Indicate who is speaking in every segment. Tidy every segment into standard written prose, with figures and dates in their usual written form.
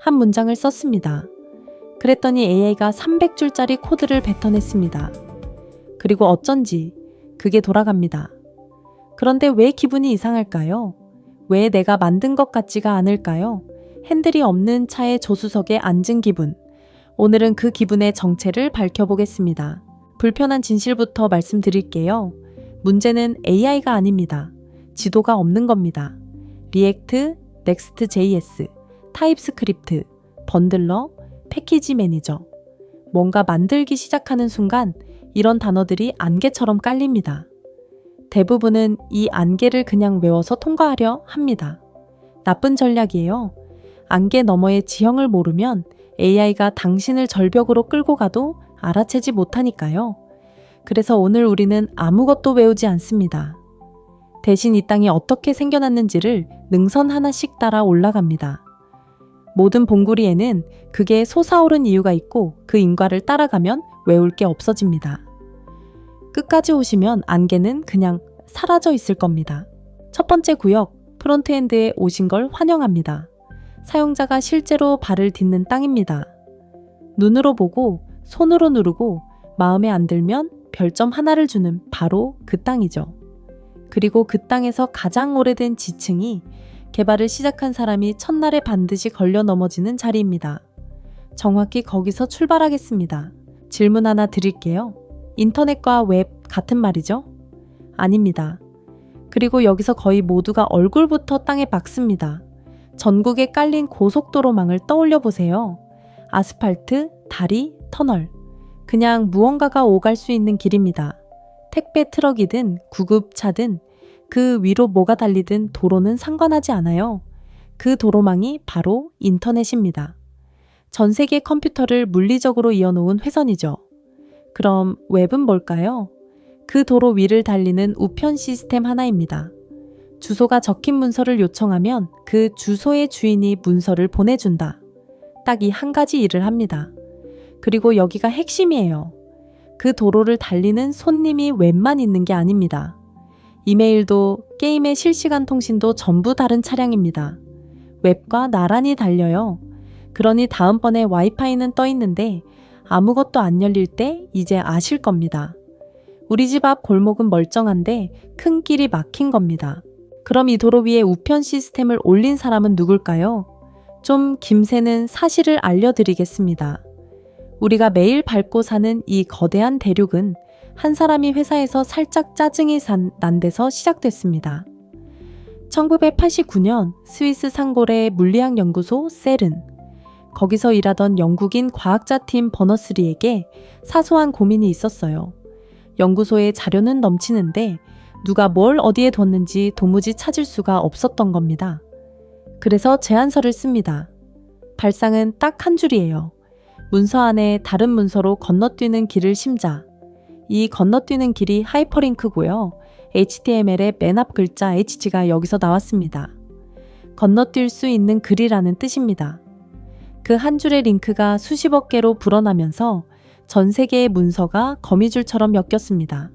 Speaker 1: 한 문장을 썼습니다. 그랬더니 AI가 300줄짜리 코드를 뱉어냈습니다. 그리고 어쩐지 그게 돌아갑니다. 그런데 왜 기분이 이상할까요? 왜 내가 만든 것 같지가 않을까요? 핸들이 없는 차의 조수석에 앉은 기분. 오늘은 그 기분의 정체를 밝혀보겠습니다. 불편한 진실부터 말씀드릴게요. 문제는 AI가 아닙니다. 지도가 없는 겁니다. 리액트, 넥스트.js, 타입스크립트, 번들러, 패키지 매니저. 뭔가 만들기 시작하는 순간 이런 단어들이 안개처럼 깔립니다. 대부분은 이 안개를 그냥 외워서 통과하려 합니다. 나쁜 전략이에요. 안개 너머의 지형을 모르면 AI가 당신을 절벽으로 끌고 가도 알아채지 못하니까요. 그래서 오늘 우리는 아무것도 외우지 않습니다. 대신 이 땅이 어떻게 생겨났는지를 능선 하나씩 따라 올라갑니다. 모든 봉구리에는 그게 솟아오른 이유가 있고 그 인과를 따라가면 외울 게 없어집니다. 끝까지 오시면 안개는 그냥 사라져 있을 겁니다. 첫 번째 구역, 프론트엔드에 오신 걸 환영합니다. 사용자가 실제로 발을 딛는 땅입니다. 눈으로 보고 손으로 누르고 마음에 안 들면 별점 하나를 주는 바로 그 땅이죠. 그리고 그 땅에서 가장 오래된 지층이 개발을 시작한 사람이 첫날에 반드시 걸려 넘어지는 자리입니다. 정확히 거기서 출발하겠습니다. 질문 하나 드릴게요. 인터넷과 웹 같은 말이죠? 아닙니다. 그리고 여기서 거의 모두가 얼굴부터 땅에 박습니다. 전국에 깔린 고속도로망을 떠올려 보세요. 아스팔트, 다리, 터널. 그냥 무언가가 오갈 수 있는 길입니다. 택배 트럭이든 구급차든 그 위로 뭐가 달리든 도로는 상관하지 않아요. 그 도로망이 바로 인터넷입니다. 전 세계 컴퓨터를 물리적으로 이어놓은 회선이죠. 그럼 웹은 뭘까요? 그 도로 위를 달리는 우편 시스템 하나입니다. 주소가 적힌 문서를 요청하면 그 주소의 주인이 문서를 보내준다. 딱 이 한 가지 일을 합니다. 그리고 여기가 핵심이에요. 그 도로를 달리는 손님이 웹만 있는 게 아닙니다. 이메일도 게임의 실시간 통신도 전부 다른 차량입니다. 웹과 나란히 달려요. 그러니 다음번에 와이파이는 떠 있는데 아무것도 안 열릴 때 이제 아실 겁니다. 우리 집 앞 골목은 멀쩡한데 큰 길이 막힌 겁니다. 그럼 이 도로 위에 우편 시스템을 올린 사람은 누굴까요? 좀 김새는 사실을 알려드리겠습니다. 우리가 매일 밟고 사는 이 거대한 대륙은 한 사람이 회사에서 살짝 짜증이 난 데서 시작됐습니다. 1989년 스위스 상골의 물리학 연구소 셀은 거기서 일하던 영국인 과학자 팀 버너스리에게 사소한 고민이 있었어요. 연구소에 자료는 넘치는데 누가 뭘 어디에 뒀는지 도무지 찾을 수가 없었던 겁니다. 그래서 제안서를 씁니다. 발상은 딱 한 줄이에요. 문서 안에 다른 문서로 건너뛰는 길을 심자. 이 건너뛰는 길이 하이퍼링크고요. HTML의 맨 앞 글자 HG가 여기서 나왔습니다. 건너뛸 수 있는 글이라는 뜻입니다. 그 한 줄의 링크가 수십억 개로 불어나면서 전 세계의 문서가 거미줄처럼 엮였습니다.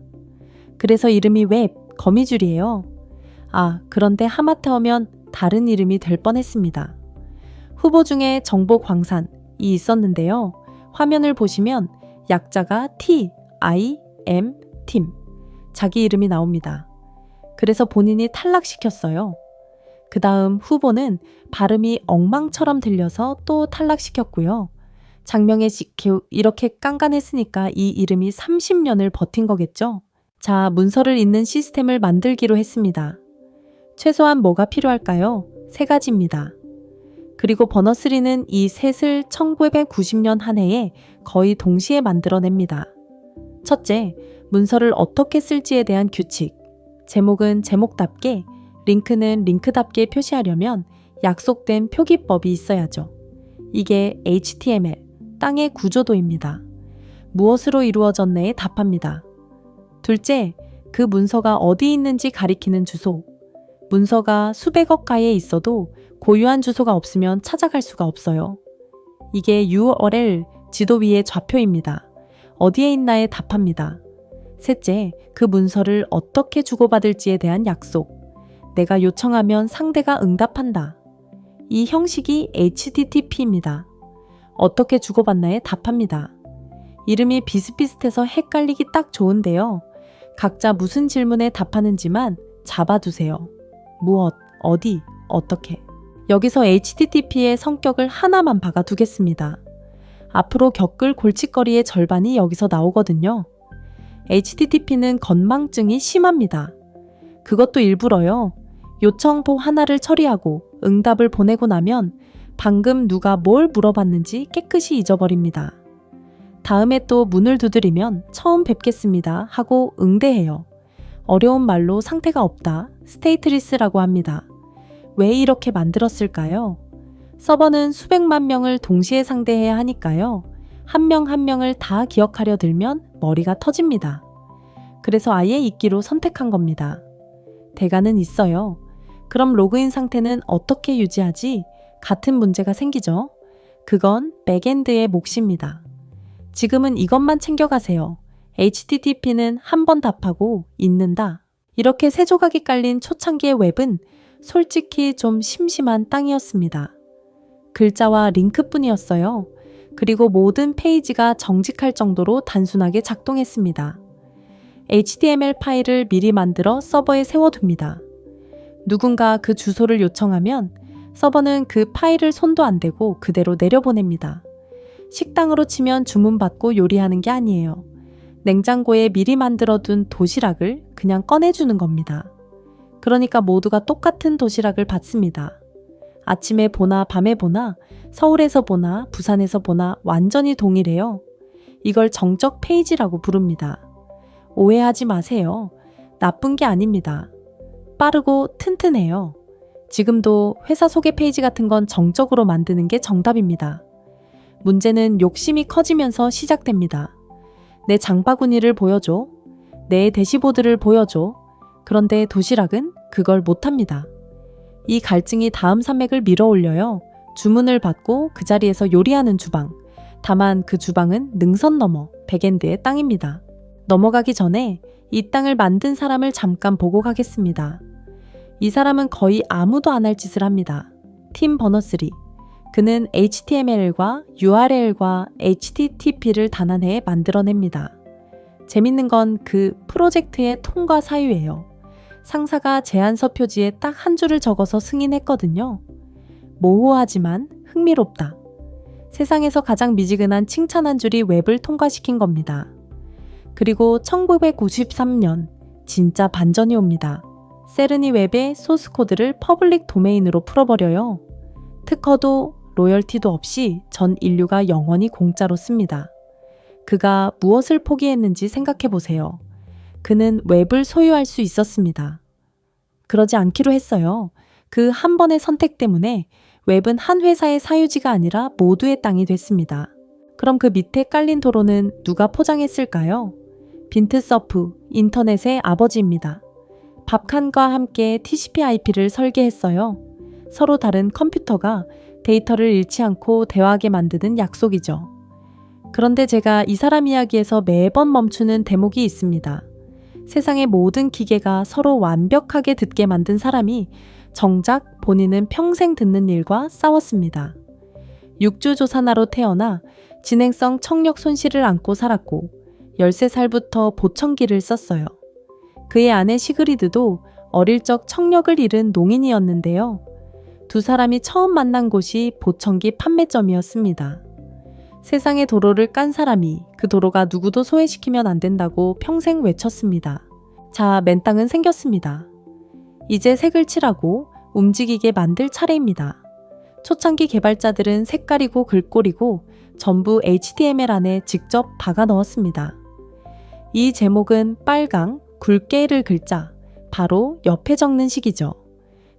Speaker 1: 그래서 이름이 웹, 거미줄이에요. 아, 그런데 하마터면 다른 이름이 될 뻔했습니다. 후보 중에 정보 광산이 있었는데요. 화면을 보시면 약자가 T, I, M, 팀. 자기 이름이 나옵니다. 그래서 본인이 탈락시켰어요. 그 다음 후보는 발음이 엉망처럼 들려서 또 탈락시켰고요. 장명의 이렇게 깐깐했으니까 이 이름이 30년을 버틴 거겠죠? 자, 문서를 잇는 시스템을 만들기로 했습니다. 최소한 뭐가 필요할까요? 3가지입니다. 그리고 버너스리는 이 셋을 1990년 한 해에 거의 동시에 만들어냅니다. 첫째, 문서를 어떻게 쓸지에 대한 규칙. 제목은 제목답게, 링크는 링크답게 표시하려면 약속된 표기법이 있어야죠. 이게 HTML, 땅의 구조도입니다. 무엇으로 이루어졌네에 답합니다. 둘째, 그 문서가 어디 있는지 가리키는 주소. 문서가 수백억 가에 있어도 고유한 주소가 없으면 찾아갈 수가 없어요. 이게 URL, 지도 위의 좌표입니다. 어디에 있나에 답합니다. 셋째, 그 문서를 어떻게 주고받을지에 대한 약속. 내가 요청하면 상대가 응답한다. 이 형식이 HTTP입니다. 어떻게 주고받나에 답합니다. 이름이 비슷비슷해서 헷갈리기 딱 좋은데요. 각자 무슨 질문에 답하는지만 잡아두세요. 무엇, 어디, 어떻게. 여기서 HTTP의 성격을 하나만 박아두겠습니다. 앞으로 겪을 골칫거리의 절반이 여기서 나오거든요. HTTP는 건망증이 심합니다. 그것도 일부러요. 요청보 하나를 처리하고 응답을 보내고 나면 방금 누가 뭘 물어봤는지 깨끗이 잊어버립니다. 다음에 또 문을 두드리면 처음 뵙겠습니다 하고 응대해요. 어려운 말로 상태가 없다, 스테이트리스라고 합니다. 왜 이렇게 만들었을까요? 서버는 수백만 명을 동시에 상대해야 하니까요. 한 명 한 명을 다 기억하려 들면 머리가 터집니다. 그래서 아예 잊기로 선택한 겁니다. 대가는 있어요. 그럼 로그인 상태는 어떻게 유지하지? 같은 문제가 생기죠. 그건 백엔드의 몫입니다. 지금은 이것만 챙겨가세요. HTTP는 한 번 답하고 잊는다. 이렇게 세 조각이 깔린 초창기의 웹은 솔직히 좀 심심한 땅이었습니다. 글자와 링크뿐이었어요. 그리고 모든 페이지가 정직할 정도로 단순하게 작동했습니다. HTML 파일을 미리 만들어 서버에 세워둡니다. 누군가 그 주소를 요청하면 서버는 그 파일을 손도 안 대고 그대로 내려보냅니다. 식당으로 치면 주문받고 요리하는 게 아니에요. 냉장고에 미리 만들어둔 도시락을 그냥 꺼내주는 겁니다. 그러니까 모두가 똑같은 도시락을 받습니다. 아침에 보나 밤에 보나 서울에서 보나 부산에서 보나 완전히 동일해요. 이걸 정적 페이지라고 부릅니다. 오해하지 마세요. 나쁜 게 아닙니다. 빠르고 튼튼해요. 지금도 회사 소개 페이지 같은 건 정적으로 만드는 게 정답입니다. 문제는 욕심이 커지면서 시작됩니다. 내 장바구니를 보여줘. 내 대시보드를 보여줘. 그런데 도시락은 그걸 못합니다. 이 갈증이 다음 산맥을 밀어 올려요. 주문을 받고 그 자리에서 요리하는 주방. 다만 그 주방은 능선 너머 백엔드의 땅입니다. 넘어가기 전에 이 땅을 만든 사람을 잠깐 보고 가겠습니다. 이 사람은 거의 아무도 안 할 짓을 합니다. 팀 버너스리. 그는 HTML과 URL과 HTTP를 단안해 만들어냅니다. 재밌는 건 그 프로젝트의 통과 사유예요. 상사가 제안서 표지에 딱 한 줄을 적어서 승인했거든요. 모호하지만 흥미롭다. 세상에서 가장 미지근한 칭찬 한 줄이 웹을 통과시킨 겁니다. 그리고 1993년 진짜 반전이 옵니다. 세르니 웹의 소스 코드를 퍼블릭 도메인으로 풀어버려요. 특허도 로열티도 없이 전 인류가 영원히 공짜로 씁니다. 그가 무엇을 포기했는지 생각해보세요. 그는 웹을 소유할 수 있었습니다. 그러지 않기로 했어요. 그 한 번의 선택 때문에 웹은 한 회사의 사유지가 아니라 모두의 땅이 됐습니다. 그럼 그 밑에 깔린 도로는 누가 포장했을까요? 빈트서프, 인터넷의 아버지입니다. 밥칸과 함께 TCP/IP를 설계했어요. 서로 다른 컴퓨터가 데이터를 잃지 않고 대화하게 만드는 약속이죠. 그런데 제가 이 사람 이야기에서 매번 멈추는 대목이 있습니다. 세상의 모든 기계가 서로 완벽하게 듣게 만든 사람이 정작 본인은 평생 듣는 일과 싸웠습니다. 육주조산아로 태어나 진행성 청력 손실을 안고 살았고 13살부터 보청기를 썼어요. 그의 아내 시그리드도 어릴 적 청력을 잃은 농인이었는데요. 두 사람이 처음 만난 곳이 보청기 판매점이었습니다. 세상의 도로를 깐 사람이 그 도로가 누구도 소외시키면 안 된다고 평생 외쳤습니다. 자, 맨 땅은 생겼습니다. 이제 색을 칠하고 움직이게 만들 차례입니다. 초창기 개발자들은 색깔이고 글꼴이고 전부 HTML 안에 직접 박아 넣었습니다. 이 제목은 빨강, 굵게 를 글자, 바로 옆에 적는 식이죠.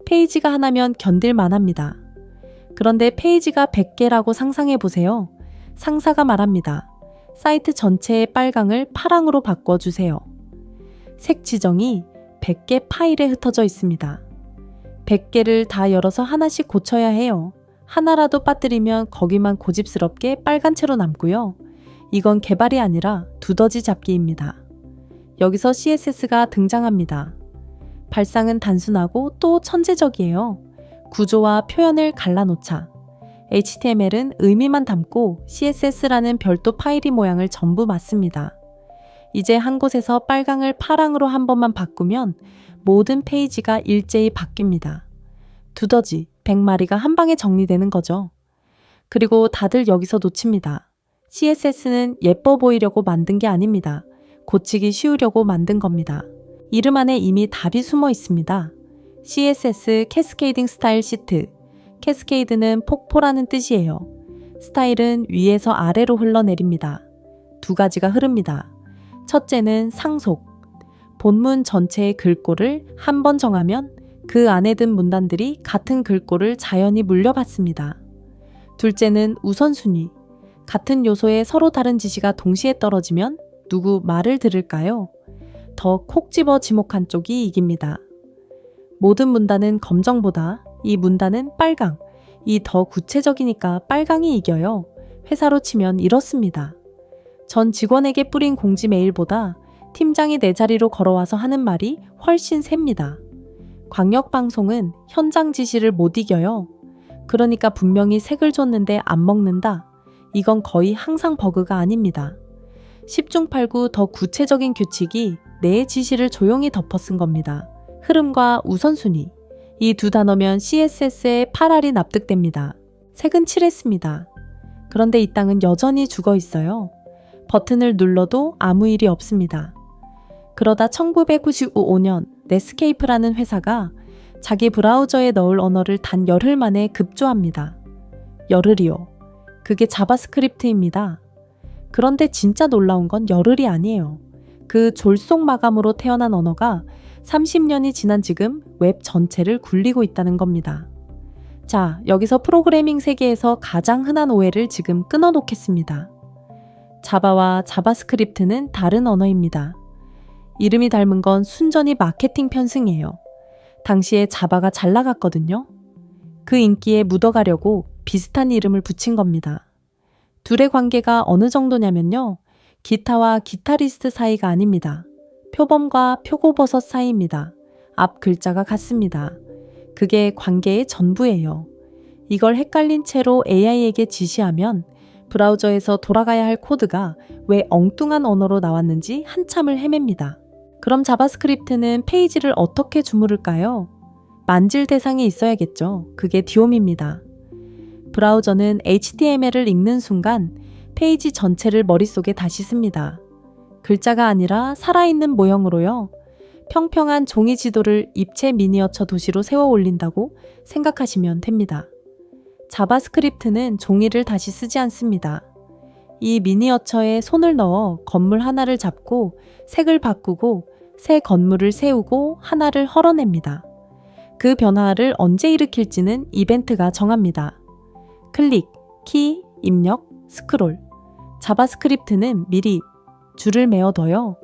Speaker 1: 페이지가 하나면 견딜만 합니다. 그런데 페이지가 100개라고 상상해 보세요. 상사가 말합니다. 사이트 전체의 빨강을 파랑으로 바꿔주세요. 색 지정이 100개 파일에 흩어져 있습니다. 100개를 다 열어서 하나씩 고쳐야 해요. 하나라도 빠뜨리면 거기만 고집스럽게 빨간 채로 남고요. 이건 개발이 아니라 두더지 잡기입니다. 여기서 CSS가 등장합니다. 발상은 단순하고 또 천재적이에요. 구조와 표현을 갈라놓자. HTML은 의미만 담고 CSS라는 별도 파일이 모양을 전부 맞습니다. 이제 한 곳에서 빨강을 파랑으로 한 번만 바꾸면 모든 페이지가 일제히 바뀝니다. 두더지 100마리가 한 방에 정리되는 거죠. 그리고 다들 여기서 놓칩니다. CSS는 예뻐 보이려고 만든 게 아닙니다. 고치기 쉬우려고 만든 겁니다. 이름 안에 이미 답이 숨어 있습니다. CSS 캐스케이딩 스타일 시트. 캐스케이드는 폭포라는 뜻이에요. 스타일은 위에서 아래로 흘러내립니다. 두 가지가 흐릅니다. 첫째는 상속. 본문 전체의 글꼴을 한 번 정하면 그 안에 든 문단들이 같은 글꼴을 자연히 물려받습니다. 둘째는 우선순위. 같은 요소에 서로 다른 지시가 동시에 떨어지면 누구 말을 들을까요? 더 콕 집어 지목한 쪽이 이깁니다. 모든 문단은 검정보다 이 문단은 빨강, 이 더 구체적이니까 빨강이 이겨요. 회사로 치면 이렇습니다. 전 직원에게 뿌린 공지 메일보다 팀장이 내 자리로 걸어와서 하는 말이 훨씬 셉니다. 광역방송은 현장 지시를 못 이겨요. 그러니까 분명히 색을 줬는데 안 먹는다. 이건 거의 항상 버그가 아닙니다. 10중8구 더 구체적인 규칙이 내 지시를 조용히 덮어 쓴 겁니다. 흐름과 우선순위. 이 두 단어면 CSS의 8알이 납득됩니다. 색은 칠했습니다. 그런데 이 땅은 여전히 죽어 있어요. 버튼을 눌러도 아무 일이 없습니다. 그러다 1995년 넷스케이프라는 회사가 자기 브라우저에 넣을 언어를 단 열흘 만에 급조합니다. 열흘이요. 그게 자바스크립트입니다. 그런데 진짜 놀라운 건 열흘이 아니에요. 그 졸속 마감으로 태어난 언어가 30년이 지난 지금 웹 전체를 굴리고 있다는 겁니다. 자, 여기서 프로그래밍 세계에서 가장 흔한 오해를 지금 끊어놓겠습니다. 자바와 자바스크립트는 다른 언어입니다. 이름이 닮은 건 순전히 마케팅 편승이에요. 당시에 자바가 잘 나갔거든요. 그 인기에 묻어가려고 비슷한 이름을 붙인 겁니다. 둘의 관계가 어느 정도냐면요. 기타와 기타리스트 사이가 아닙니다. 표범과 표고버섯 사이입니다. 앞 글자가 같습니다. 그게 관계의 전부예요. 이걸 헷갈린 채로 AI에게 지시하면 브라우저에서 돌아가야 할 코드가 왜 엉뚱한 언어로 나왔는지 한참을 헤맵니다. 그럼 자바스크립트는 페이지를 어떻게 주무를까요? 만질 대상이 있어야겠죠. 그게 디옴입니다. 브라우저는 HTML을 읽는 순간 페이지 전체를 머릿속에 다시 씁니다. 글자가 아니라 살아있는 모형으로요. 평평한 종이 지도를 입체 미니어처 도시로 세워 올린다고 생각하시면 됩니다. 자바스크립트는 종이를 다시 쓰지 않습니다. 이 미니어처에 손을 넣어 건물 하나를 잡고 색을 바꾸고 새 건물을 세우고 하나를 헐어냅니다. 그 변화를 언제 일으킬지는 이벤트가 정합니다. 클릭, 키, 입력, 스크롤. 자바스크립트는 미리 줄을 메어둬요.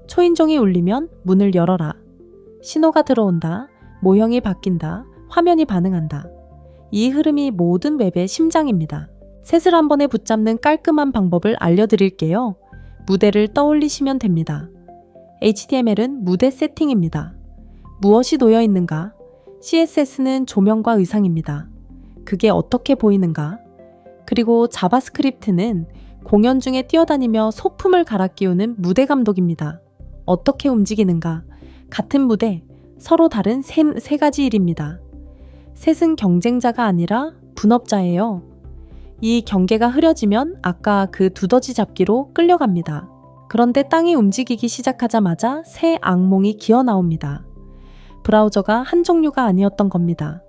Speaker 1: 초인종이 울리면 문을 열어라. 신호가 들어온다. 모형이 바뀐다. 화면이 반응한다. 이 흐름이 모든 웹의 심장입니다. 셋을 한 번에 붙잡는 깔끔한 방법을 알려드릴게요. 무대를 떠올리시면 됩니다. HTML은 무대 세팅입니다. 무엇이 놓여 있는가? CSS는 조명과 의상입니다. 그게 어떻게 보이는가? 그리고 자바스크립트는 공연 중에 뛰어다니며 소품을 갈아 끼우는 무대 감독입니다. 어떻게 움직이는가? 같은 무대, 서로 다른 세 가지 일입니다. 셋은 경쟁자가 아니라 분업자예요. 이 경계가 흐려지면 아까 그 두더지 잡기로 끌려갑니다. 그런데 땅이 움직이기 시작하자마자 새 악몽이 기어 나옵니다. 브라우저가 한 종류가 아니었던 겁니다.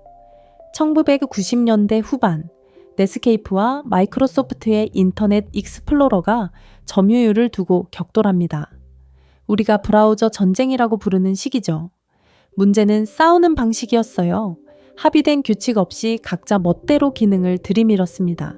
Speaker 1: 1990년대 후반, 넷스케이프와 마이크로소프트의 인터넷 익스플로러가 점유율을 두고 격돌합니다. 우리가 브라우저 전쟁이라고 부르는 시기죠. 문제는 싸우는 방식이었어요. 합의된 규칙 없이 각자 멋대로 기능을 들이밀었습니다.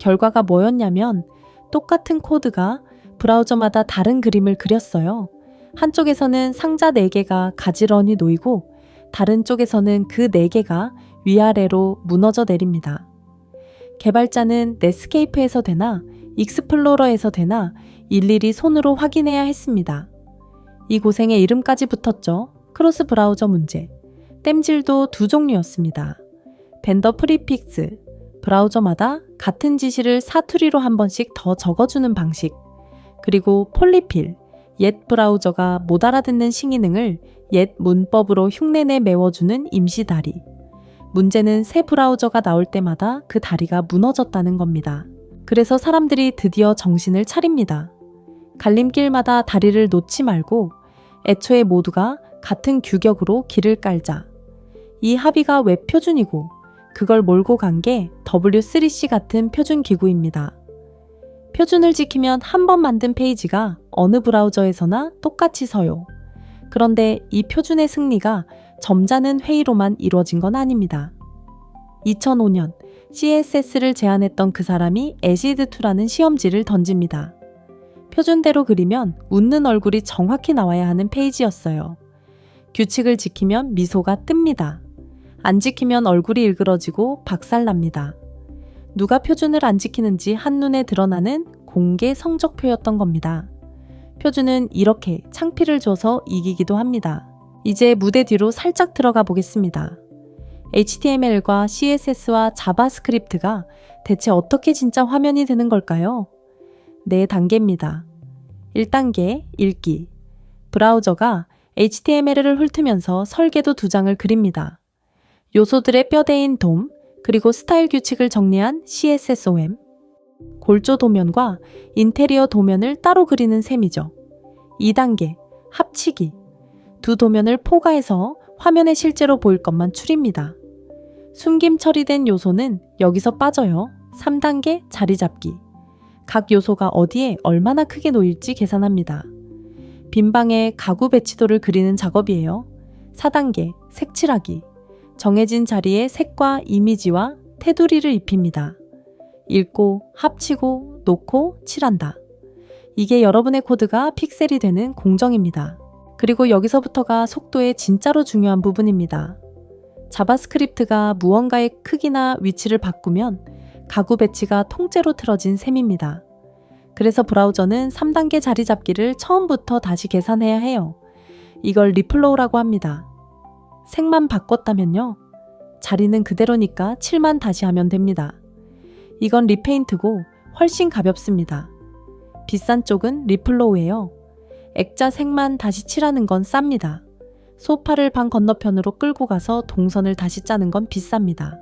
Speaker 1: 결과가 뭐였냐면 똑같은 코드가 브라우저마다 다른 그림을 그렸어요. 한쪽에서는 상자 4개가 가지런히 놓이고 다른 쪽에서는 그 4개가 위아래로 무너져 내립니다. 개발자는 넷스케이프에서 되나 익스플로러에서 되나 일일이 손으로 확인해야 했습니다. 이 고생에 이름까지 붙었죠. 크로스 브라우저 문제. 땜질도 두 종류였습니다. 벤더 프리픽스, 브라우저마다 같은 지시를 사투리로 한 번씩 더 적어주는 방식, 그리고 폴리필, 옛 브라우저가 못 알아듣는 신기능을 옛 문법으로 흉내내 메워주는 임시 다리. 문제는 새 브라우저가 나올 때마다 그 다리가 무너졌다는 겁니다. 그래서 사람들이 드디어 정신을 차립니다. 갈림길마다 다리를 놓지 말고 애초에 모두가 같은 규격으로 길을 깔자. 이 합의가 왜 표준이고 그걸 몰고 간 게 W3C 같은 표준 기구입니다. 표준을 지키면 한 번 만든 페이지가 어느 브라우저에서나 똑같이 서요. 그런데 이 표준의 승리가 점잖은 회의로만 이루어진 건 아닙니다. 2005년 CSS를 제안했던 그 사람이 에시드2라는 시험지를 던집니다. 표준대로 그리면 웃는 얼굴이 정확히 나와야 하는 페이지였어요. 규칙을 지키면 미소가 뜹니다. 안 지키면 얼굴이 일그러지고 박살납니다. 누가 표준을 안 지키는지 한눈에 드러나는 공개 성적표였던 겁니다. 표준은 이렇게 창피를 줘서 이기기도 합니다. 이제 무대 뒤로 살짝 들어가 보겠습니다. HTML과 CSS와 자바스크립트가 대체 어떻게 진짜 화면이 되는 걸까요? 네 단계입니다. 1단계 읽기. 브라우저가 HTML을 훑으면서 설계도 두 장을 그립니다. 요소들의 뼈대인 DOM, 그리고 스타일 규칙을 정리한 CSSOM, 골조 도면과 인테리어 도면을 따로 그리는 셈이죠. 2단계 합치기. 두 도면을 포괄해서 화면에 실제로 보일 것만 추립니다. 숨김 처리된 요소는 여기서 빠져요. 3단계 자리 잡기. 각 요소가 어디에 얼마나 크게 놓일지 계산합니다. 빈방에 가구 배치도를 그리는 작업이에요. 4단계 색칠하기. 정해진 자리에 색과 이미지와 테두리를 입힙니다. 읽고 합치고 놓고 칠한다. 이게 여러분의 코드가 픽셀이 되는 공정입니다. 그리고 여기서부터가 속도의 진짜로 중요한 부분입니다. 자바스크립트가 무언가의 크기나 위치를 바꾸면 가구 배치가 통째로 틀어진 셈입니다. 그래서 브라우저는 3단계 자리 잡기를 처음부터 다시 계산해야 해요. 이걸 리플로우라고 합니다. 색만 바꿨다면요. 자리는 그대로니까 칠만 다시 하면 됩니다. 이건 리페인트고 훨씬 가볍습니다. 비싼 쪽은 리플로우예요. 액자 색만 다시 칠하는 건 쌉니다. 소파를 방 건너편으로 끌고 가서 동선을 다시 짜는 건 비쌉니다.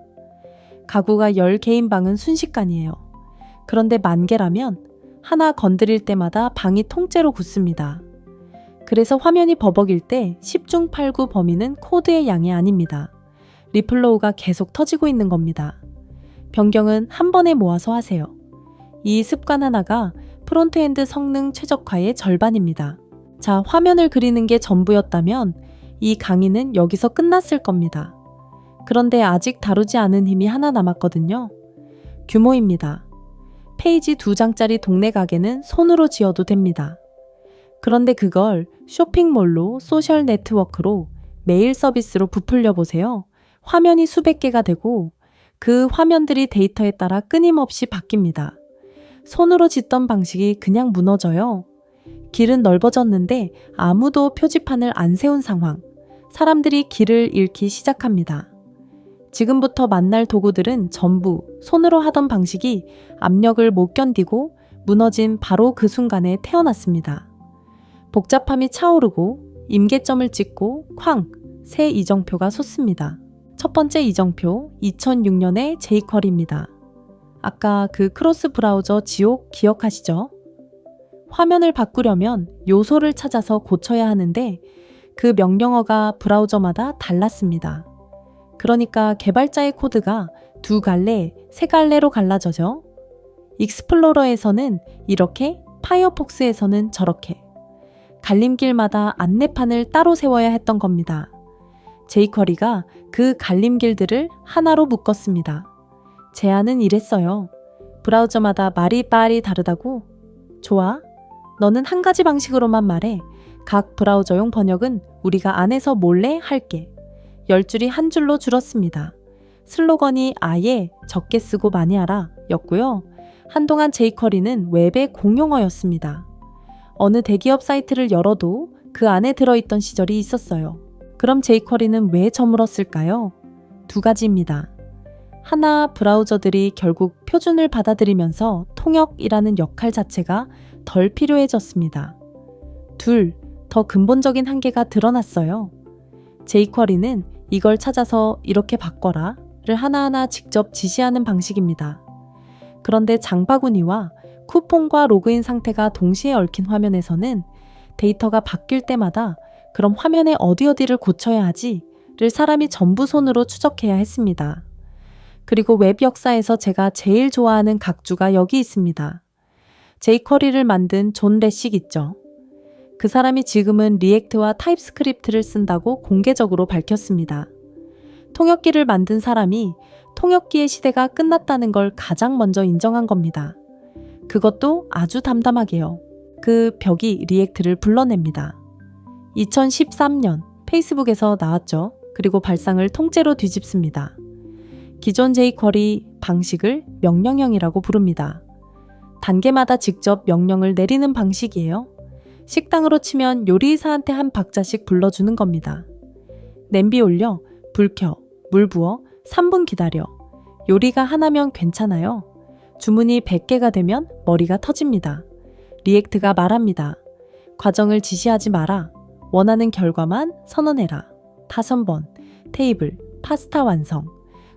Speaker 1: 가구가 10개인 방은 순식간이에요. 그런데 10,000개라면 하나 건드릴 때마다 방이 통째로 굳습니다. 그래서 화면이 버벅일 때 10중 8구 범위는 코드의 양이 아닙니다. 리플로우가 계속 터지고 있는 겁니다. 변경은 한 번에 모아서 하세요. 이 습관 하나가 프론트엔드 성능 최적화의 절반입니다. 자, 화면을 그리는 게 전부였다면 이 강의는 여기서 끝났을 겁니다. 그런데 아직 다루지 않은 힘이 하나 남았거든요. 규모입니다. 페이지 2장짜리 동네 가게는 손으로 지어도 됩니다. 그런데 그걸 쇼핑몰로 소셜 네트워크로 메일 서비스로 부풀려 보세요. 화면이 수백 개가 되고 그 화면들이 데이터에 따라 끊임없이 바뀝니다. 손으로 짓던 방식이 그냥 무너져요. 길은 넓어졌는데 아무도 표지판을 안 세운 상황. 사람들이 길을 잃기 시작합니다. 지금부터 만날 도구들은 전부 손으로 하던 방식이 압력을 못 견디고 무너진 바로 그 순간에 태어났습니다. 복잡함이 차오르고 임계점을 찍고 쾅! 새 이정표가 솟습니다. 첫 번째 이정표 2006년의 jQuery입니다. 아까 그 크로스 브라우저 지옥 기억하시죠? 화면을 바꾸려면 요소를 찾아서 고쳐야 하는데 그 명령어가 브라우저마다 달랐습니다. 그러니까 개발자의 코드가 두 갈래, 세 갈래로 갈라져죠. 익스플로러에서는 이렇게, 파이어폭스에서는 저렇게. 갈림길마다 안내판을 따로 세워야 했던 겁니다. jQuery가 그 갈림길들을 하나로 묶었습니다. 제안은 이랬어요. 브라우저마다 말이 다르다고? 좋아. 너는 한 가지 방식으로만 말해. 각 브라우저용 번역은 우리가 안에서 몰래 할게. 10줄이 한 줄로 줄었습니다. 슬로건이 아예 적게 쓰고 많이 하라 였고요. 한동안 jQuery는 웹의 공용어였습니다. 어느 대기업 사이트를 열어도 그 안에 들어있던 시절이 있었어요. 그럼 jQuery는 왜 저물었을까요? 두 가지입니다. 하나, 브라우저들이 결국 표준을 받아들이면서 통역이라는 역할 자체가 덜 필요해졌습니다. 둘, 더 근본적인 한계가 드러났어요. jQuery는 이걸 찾아서 이렇게 바꿔라를 하나하나 직접 지시하는 방식입니다. 그런데 장바구니와 쿠폰과 로그인 상태가 동시에 얽힌 화면에서는 데이터가 바뀔 때마다 그럼 화면에 어디를 고쳐야 하지를 사람이 전부 손으로 추적해야 했습니다. 그리고 웹 역사에서 제가 제일 좋아하는 각주가 여기 있습니다. jQuery를 만든 존 레식 있죠. 그 사람이 지금은 리액트와 타입스크립트를 쓴다고 공개적으로 밝혔습니다. 통역기를 만든 사람이 통역기의 시대가 끝났다는 걸 가장 먼저 인정한 겁니다. 그것도 아주 담담하게요. 그 벽이 리액트를 불러냅니다. 2013년 페이스북에서 나왔죠. 그리고 발상을 통째로 뒤집습니다. 기존 jQuery 방식을 명령형이라고 부릅니다. 단계마다 직접 명령을 내리는 방식이에요. 식당으로 치면 요리사한테 한 박자씩 불러주는 겁니다. 냄비 올려, 불 켜, 물 부어, 3분 기다려. 요리가 하나면 괜찮아요. 주문이 100개가 되면 머리가 터집니다. 리액트가 말합니다. 과정을 지시하지 마라. 원하는 결과만 선언해라. 5번, 테이블, 파스타 완성.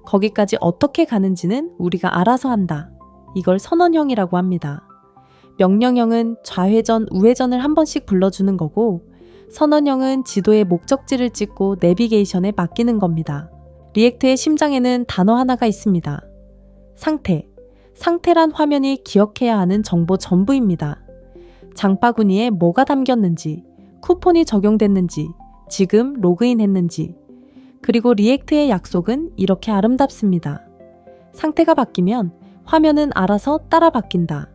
Speaker 1: 거기까지 어떻게 가는지는 우리가 알아서 한다. 이걸 선언형이라고 합니다. 명령형은 좌회전, 우회전을 한 번씩 불러주는 거고, 선언형은 지도에 목적지를 찍고 내비게이션에 맡기는 겁니다. 리액트의 심장에는 단어 하나가 있습니다. 상태. 상태란 화면이 기억해야 하는 정보 전부입니다. 장바구니에 뭐가 담겼는지, 쿠폰이 적용됐는지, 지금 로그인했는지. 그리고 리액트의 약속은 이렇게 아름답습니다. 상태가 바뀌면 화면은 알아서 따라 바뀐다.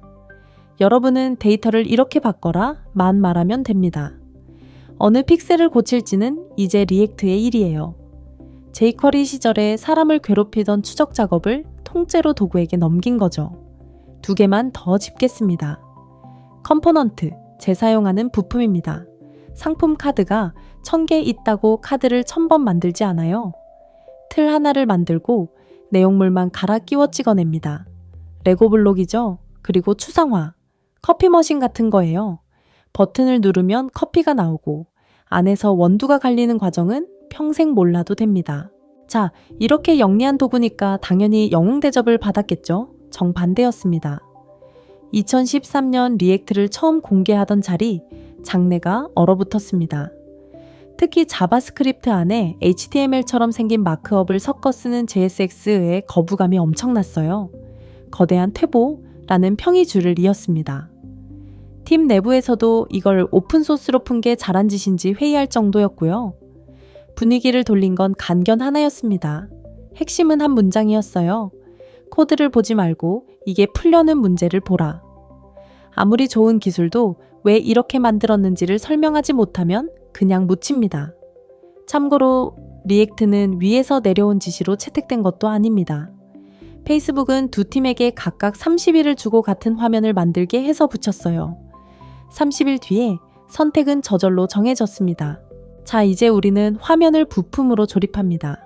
Speaker 1: 여러분은 데이터를 이렇게 바꿔라만 말하면 됩니다. 어느 픽셀을 고칠지는 이제 리액트의 일이에요. jQuery 시절에 사람을 괴롭히던 추적 작업을 통째로 도구에게 넘긴 거죠. 두 개만 더 짚겠습니다. 컴포넌트, 재사용하는 부품입니다. 상품 카드가 1000개 있다고 카드를 1000번 만들지 않아요. 틀 하나를 만들고 내용물만 갈아 끼워 찍어냅니다. 레고 블록이죠. 그리고 추상화, 커피 머신 같은 거예요. 버튼을 누르면 커피가 나오고 안에서 원두가 갈리는 과정은 평생 몰라도 됩니다. 자, 이렇게 영리한 도구니까 당연히 영웅 대접을 받았겠죠? 정반대였습니다. 2013년 리액트를 처음 공개하던 자리, 장내가 얼어붙었습니다. 특히 자바스크립트 안에 HTML처럼 생긴 마크업을 섞어 쓰는 JSX의 거부감이 엄청났어요. 거대한 퇴보라는 평이 줄을 이었습니다. 팀 내부에서도 이걸 오픈소스로 푼 게 잘한 짓인지 회의할 정도였고요. 분위기를 돌린 건 간견 하나였습니다. 핵심은 한 문장이었어요. 코드를 보지 말고 이게 풀려는 문제를 보라. 아무리 좋은 기술도 왜 이렇게 만들었는지를 설명하지 못하면 그냥 묻힙니다. 참고로 리액트는 위에서 내려온 지시로 채택된 것도 아닙니다. 페이스북은 두 팀에게 각각 30일을 주고 같은 화면을 만들게 해서 붙였어요. 30일 뒤에 선택은 저절로 정해졌습니다. 자, 이제 우리는 화면을 부품으로 조립합니다.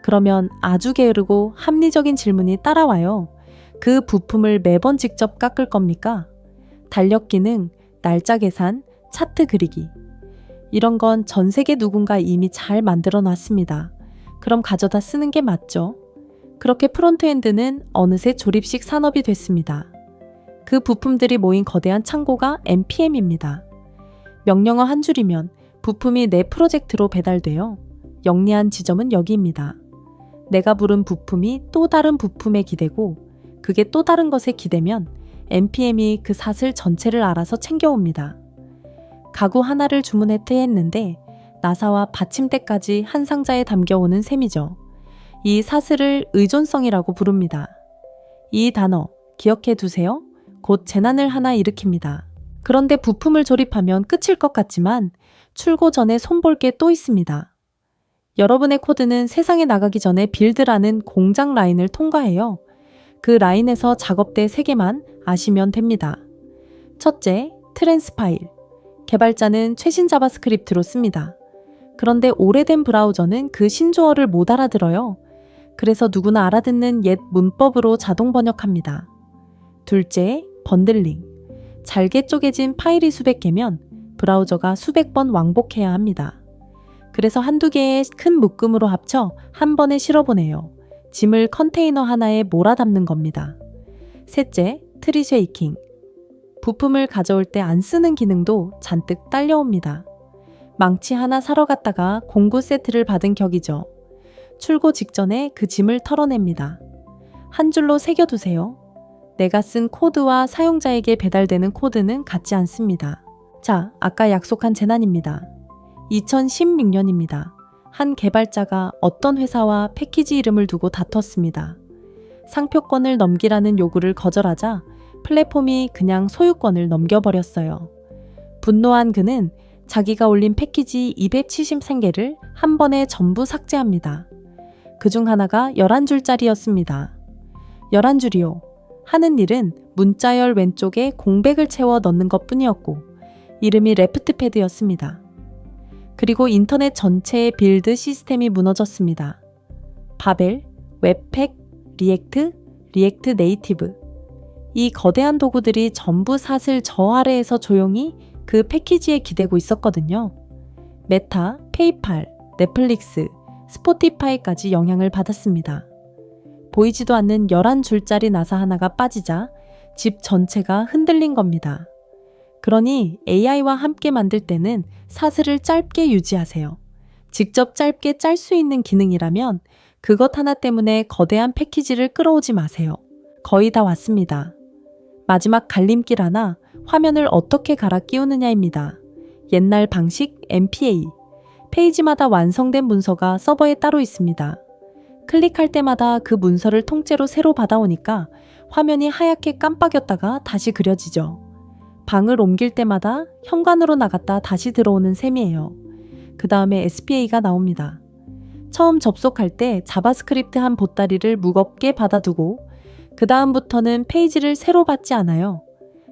Speaker 1: 그러면 아주 게으르고 합리적인 질문이 따라와요. 그 부품을 매번 직접 깎을 겁니까? 달력 기능, 날짜 계산, 차트 그리기. 이런 건 전 세계 누군가 이미 잘 만들어 놨습니다. 그럼 가져다 쓰는 게 맞죠? 그렇게 프론트엔드는 어느새 조립식 산업이 됐습니다. 그 부품들이 모인 거대한 창고가 npm입니다. 명령어 한 줄이면 부품이 내 프로젝트로 배달돼요. 영리한 지점은 여기입니다. 내가 부른 부품이 또 다른 부품에 기대고 그게 또 다른 것에 기대면 npm이 그 삿을 전체를 알아서 챙겨옵니다. 가구 하나를 주문했대 했는데 나사와 받침대까지 한 상자에 담겨오는 셈이죠. 이 사슬을 의존성이라고 부릅니다. 이 단어 기억해 두세요. 곧 재난을 하나 일으킵니다. 그런데 부품을 조립하면 끝일 것 같지만 출고 전에 손볼 게 또 있습니다. 여러분의 코드는 세상에 나가기 전에 빌드라는 공장 라인을 통과해요. 그 라인에서 작업대 3개만 아시면 됩니다. 첫째, 트랜스파일. 개발자는 최신 자바스크립트로 씁니다. 그런데 오래된 브라우저는 그 신조어를 못 알아들어요. 그래서 누구나 알아듣는 옛 문법으로 자동 번역합니다. 둘째, 번들링. 잘게 쪼개진 파일이 수백 개면 브라우저가 수백 번 왕복해야 합니다. 그래서 한두 개의 큰 묶음으로 합쳐 한 번에 실어보내요. 짐을 컨테이너 하나에 몰아 담는 겁니다. 셋째, 트리 쉐이킹. 부품을 가져올 때 안 쓰는 기능도 잔뜩 딸려옵니다. 망치 하나 사러 갔다가 공구 세트를 받은 격이죠. 출고 직전에 그 짐을 털어냅니다. 한 줄로 새겨두세요. 내가 쓴 코드와 사용자에게 배달되는 코드는 같지 않습니다. 자, 아까 약속한 재난입니다. 2016년입니다. 한 개발자가 어떤 회사와 패키지 이름을 두고 다퉜습니다. 상표권을 넘기라는 요구를 거절하자 플랫폼이 그냥 소유권을 넘겨버렸어요. 분노한 그는 자기가 올린 패키지 273개를 한 번에 전부 삭제합니다. 그중 하나가 11줄짜리였습니다. 11줄이요. 하는 일은 문자열 왼쪽에 공백을 채워 넣는 것 뿐이었고 이름이 레프트패드였습니다. 그리고 인터넷 전체의 빌드 시스템이 무너졌습니다. 바벨, 웹팩, 리액트 네이티브. 이 거대한 도구들이 전부 사슬 저 아래에서 조용히 그 패키지에 기대고 있었거든요. 메타, 페이팔, 넷플릭스, 스포티파이까지 영향을 받았습니다. 보이지도 않는 11줄짜리 나사 하나가 빠지자 집 전체가 흔들린 겁니다. 그러니 AI와 함께 만들 때는 사슬을 짧게 유지하세요. 직접 짧게 짤 수 있는 기능이라면 그것 하나 때문에 거대한 패키지를 끌어오지 마세요. 거의 다 왔습니다. 마지막 갈림길 하나, 화면을 어떻게 갈아 끼우느냐입니다. 옛날 방식 MPA. 페이지마다 완성된 문서가 서버에 따로 있습니다. 클릭할 때마다 그 문서를 통째로 새로 받아오니까 화면이 하얗게 깜빡였다가 다시 그려지죠. 방을 옮길 때마다 현관으로 나갔다 다시 들어오는 셈이에요. 그 다음에 SPA가 나옵니다. 처음 접속할 때 자바스크립트 한 보따리를 무겁게 받아두고 그 다음부터는 페이지를 새로 받지 않아요.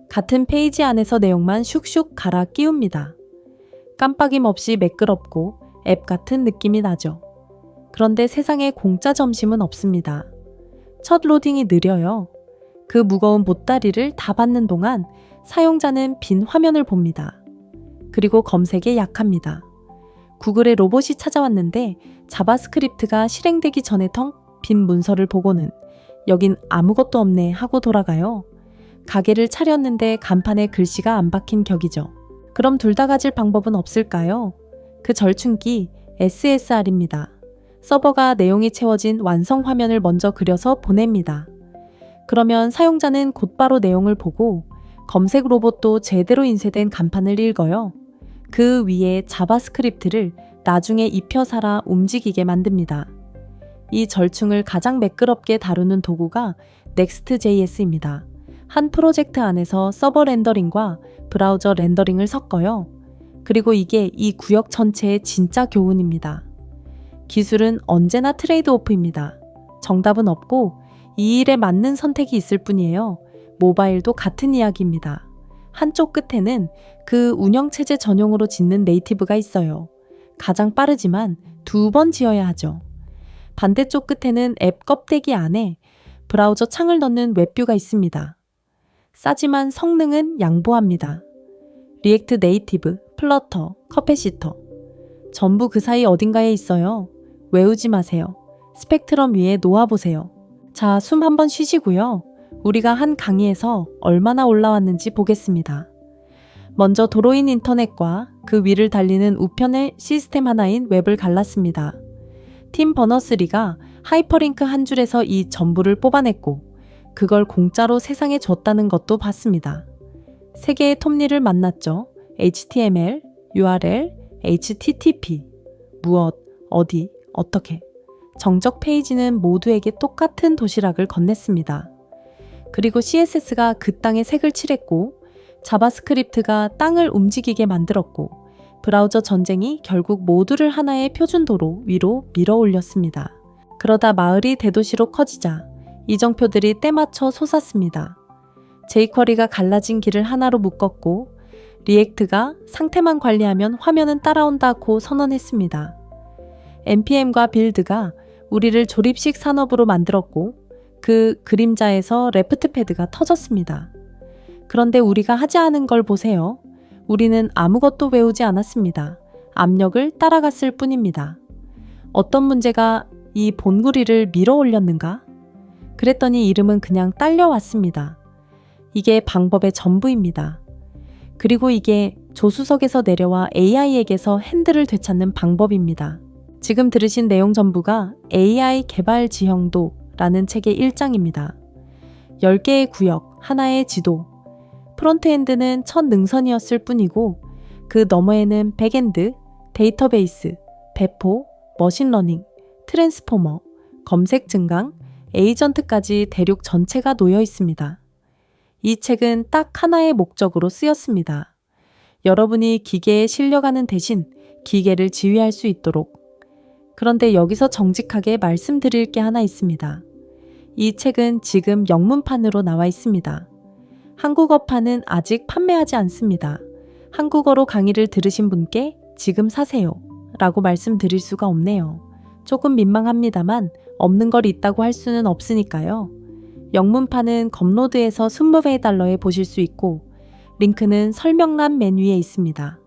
Speaker 1: 같은 페이지 안에서 내용만 슉슉 갈아 끼웁니다. 깜빡임 없이 매끄럽고 앱 같은 느낌이 나죠. 그런데 세상에 공짜 점심은 없습니다. 첫 로딩이 느려요. 그 무거운 보따리를 다 받는 동안 사용자는 빈 화면을 봅니다. 그리고 검색에 약합니다. 구글에 로봇이 찾아왔는데 자바스크립트가 실행되기 전에 텅 빈 문서를 보고는 여긴 아무것도 없네 하고 돌아가요. 가게를 차렸는데 간판에 글씨가 안 박힌 격이죠. 그럼 둘 다 가질 방법은 없을까요? 그 절충기 SSR입니다. 서버가 내용이 채워진 완성 화면을 먼저 그려서 보냅니다. 그러면 사용자는 곧바로 내용을 보고 검색 로봇도 제대로 인쇄된 간판을 읽어요. 그 위에 자바스크립트를 나중에 입혀살아 움직이게 만듭니다. 이 절충을 가장 매끄럽게 다루는 도구가 Next.js입니다. 한 프로젝트 안에서 서버 렌더링과 브라우저 렌더링을 섞어요. 그리고 이게 이 구역 전체의 진짜 교훈입니다. 기술은 언제나 트레이드 오프입니다. 정답은 없고 이 일에 맞는 선택이 있을 뿐이에요. 모바일도 같은 이야기입니다. 한쪽 끝에는 그 운영체제 전용으로 짓는 네이티브가 있어요. 가장 빠르지만 2번 지어야 하죠. 반대쪽 끝에는 앱 껍데기 안에 브라우저 창을 넣는 웹뷰가 있습니다. 싸지만 성능은 양보합니다. 리액트 네이티브, 플러터, 커패시터. 전부 그 사이 어딘가에 있어요. 외우지 마세요. 스펙트럼 위에 놓아보세요. 자, 숨 한번 쉬시고요. 우리가 한 강의에서 얼마나 올라왔는지 보겠습니다. 먼저 도로인 인터넷과 그 위를 달리는 우편의 시스템 하나인 웹을 갈랐습니다. 팀 버너스리가 하이퍼링크 한 줄에서 이 전부를 뽑아냈고 그걸 공짜로 세상에 줬다는 것도 봤습니다. 세 개의 톱니를 만났죠. HTML, URL, HTTP. 무엇, 어디, 어떻게. 정적 페이지는 모두에게 똑같은 도시락을 건넸습니다. 그리고 CSS가 그 땅에 색을 칠했고 자바스크립트가 땅을 움직이게 만들었고 브라우저 전쟁이 결국 모두를 하나의 표준도로 위로 밀어 올렸습니다. 그러다 마을이 대도시로 커지자 이정표들이 때맞춰 솟았습니다. jQuery가 갈라진 길을 하나로 묶었고 리액트가 상태만 관리하면 화면은 따라온다고 선언했습니다. npm과 빌드가 우리를 조립식 산업으로 만들었고 그 그림자에서 레프트 패드가 터졌습니다. 그런데 우리가 하지 않은 걸 보세요. 우리는 아무것도 외우지 않았습니다. 압력을 따라갔을 뿐입니다. 어떤 문제가 이 본구리를 밀어 올렸는가? 그랬더니 이름은 그냥 딸려왔습니다. 이게 방법의 전부입니다. 그리고 이게 조수석에서 내려와 AI에게서 핸들을 되찾는 방법입니다. 지금 들으신 내용 전부가 AI 개발 지형도라는 책의 1장입니다. 10개의 구역, 하나의 지도. 프론트엔드는 첫 능선이었을 뿐이고 그 너머에는 백엔드, 데이터베이스, 배포, 머신러닝, 트랜스포머, 검색 증강, 에이전트까지 대륙 전체가 놓여 있습니다. 이 책은 딱 하나의 목적으로 쓰였습니다. 여러분이 기계에 실려가는 대신 기계를 지휘할 수 있도록. 그런데 여기서 정직하게 말씀드릴 게 하나 있습니다. 이 책은 지금 영문판으로 나와 있습니다. 한국어판은 아직 판매하지 않습니다. 한국어로 강의를 들으신 분께 지금 사세요 라고 말씀드릴 수가 없네요. 조금 민망합니다만 없는 걸 있다고 할 수는 없으니까요. 영문판은 검로드에서 $20에 보실 수 있고 링크는 설명란 맨 위에 있습니다.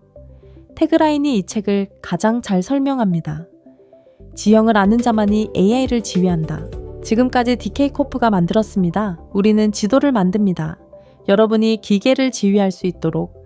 Speaker 1: 태그라인이 이 책을 가장 잘 설명합니다. 지형을 아는 자만이 AI를 지휘한다. 지금까지 DK코프가 만들었습니다. 우리는 지도를 만듭니다. 여러분이 기계를 지휘할 수 있도록